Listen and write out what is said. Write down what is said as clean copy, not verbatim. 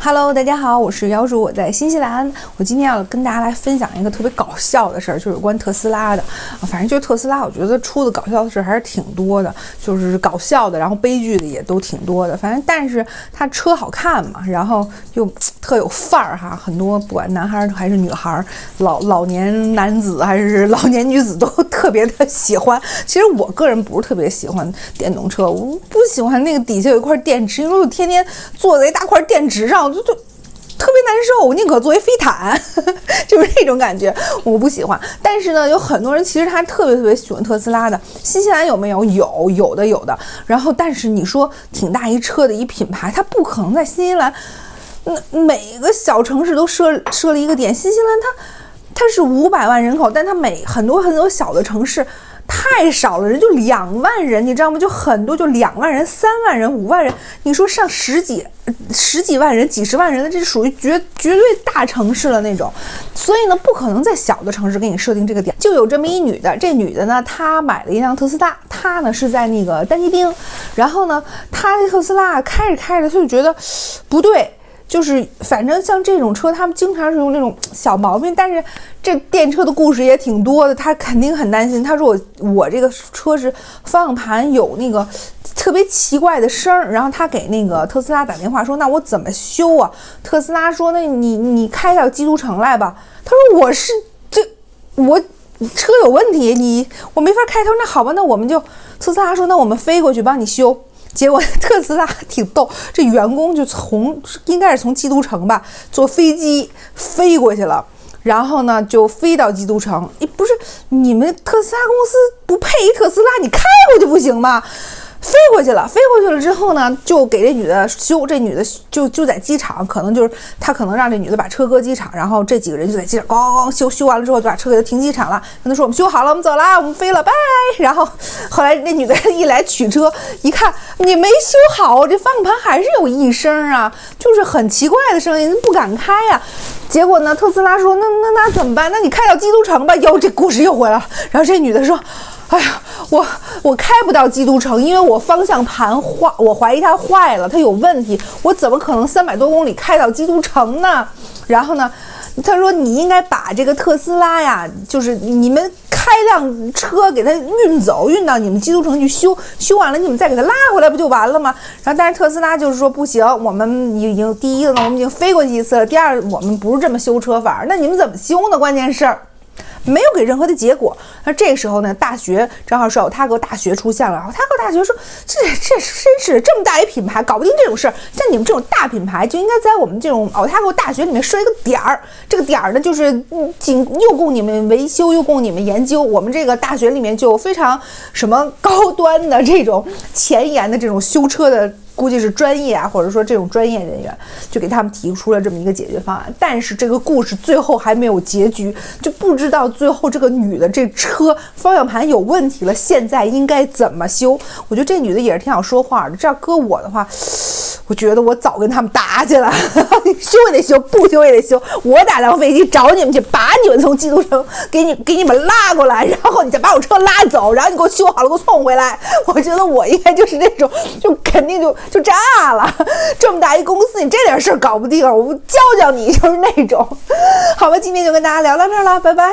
Hello， 大家好，我是姚主，我在新西兰。我今天要跟大家来分享一个特别搞笑的事儿，就是有关特斯拉的。反正就是特斯拉，我觉得出的搞笑的事还是挺多的，就是搞笑的，然后悲剧的也都挺多的。反正但是它车好看嘛，然后又特有范儿哈，很多不管男孩还是女孩，老年男子还是老年女子都特别的喜欢。其实我个人不是特别喜欢电动车，我不喜欢那个底下有一块电池，因为我天天坐在一大块电池上。就特别难受，我宁可作为飞毯，就是这种感觉，我不喜欢。但是呢，有很多人其实他特别喜欢特斯拉的。新西兰有没有？有的。然后，但是你说挺大一车的一品牌，它不可能在新西兰，每个小城市都设了一个点。新西兰它是500万人口，但它很多小的城市。太少了，人就2万人，你知道吗？就很多，就2万人、3万人、5万人。你说上十几万人、几十万人的，这是属于绝对大城市了那种。所以呢，不可能在小的城市给你设定这个点。就有这么一女的，这女的呢，她买了一辆特斯拉，她呢是在那个丹基丁，然后呢，她的特斯拉开着，她就觉得不对。就是反正像这种车，他们经常是用那种小毛病，但是这电车的故事也挺多的，他肯定很担心。他说我这个车是方向盘有那个特别奇怪的声，然后他给那个特斯拉打电话说，那我怎么修啊？特斯拉说，那你开到基督城来吧。他说我车有问题，我没法开。他说那好吧，那我们就特斯拉说，那我们飞过去帮你修。结果特斯拉挺逗，这员工就应该是从基督城吧，坐飞机飞过去了，然后呢就飞到基督城。不是你们特斯拉公司不配一特斯拉，你开过去不行吗？飞过去了之后呢，就给这女的修，这女的就在机场，可能就是他可能让这女的把车搁机场，然后这几个人就在机场咣修完了之后，就把车给她停机场了，跟她说我们修好了，我们走啦，我们飞了，拜。然后后来那女的一来取车，一看你没修好，这方向盘还是有异声啊，就是很奇怪的声音，不敢开呀。结果呢，特斯拉说那怎么办？那你开到基督城吧。这故事又回来了。然后这女的说，哎呀，我开不到基督城，因为我方向盘我怀疑它坏了，它有问题，我怎么可能300多公里开到基督城呢？然后呢，他说你应该把这个特斯拉呀，就是你们开辆车给它运到你们基督城去修完了，你们再给它拉回来不就完了吗？然后但是特斯拉就是说不行，我们已经第一个呢，我们已经飞过去一次了，第二我们不是这么修车法，那你们怎么修呢？关键是没有给任何的结果。那这个时候呢，大学正好是Otago大学出现了，Otago大学说这真是这么大一品牌搞不定这种事儿，像你们这种大品牌就应该在我们这种Otago大学里面设一个点儿，这个点儿呢就是又供你们维修又供你们研究。我们这个大学里面就有非常什么高端的这种前沿的这种修车的。估计是专业啊，或者说这种专业人员，就给他们提出了这么一个解决方案。但是这个故事最后还没有结局，就不知道最后这个女的这车方向盘有问题了，现在应该怎么修？我觉得这女的也是挺好说话的。这要搁我的话，我觉得我早跟他们打起来，修也得修，不修也得修。我打辆飞机找你们去，把你们从基督城给你们拉过来，然后你再把我车拉走，然后你给我修好了，给我送回来。我觉得我应该就是那种，就肯定就炸了，这么大一公司，你这点事儿搞不定，我教你，就是那种。好吧，今天就跟大家聊到这儿了，拜拜。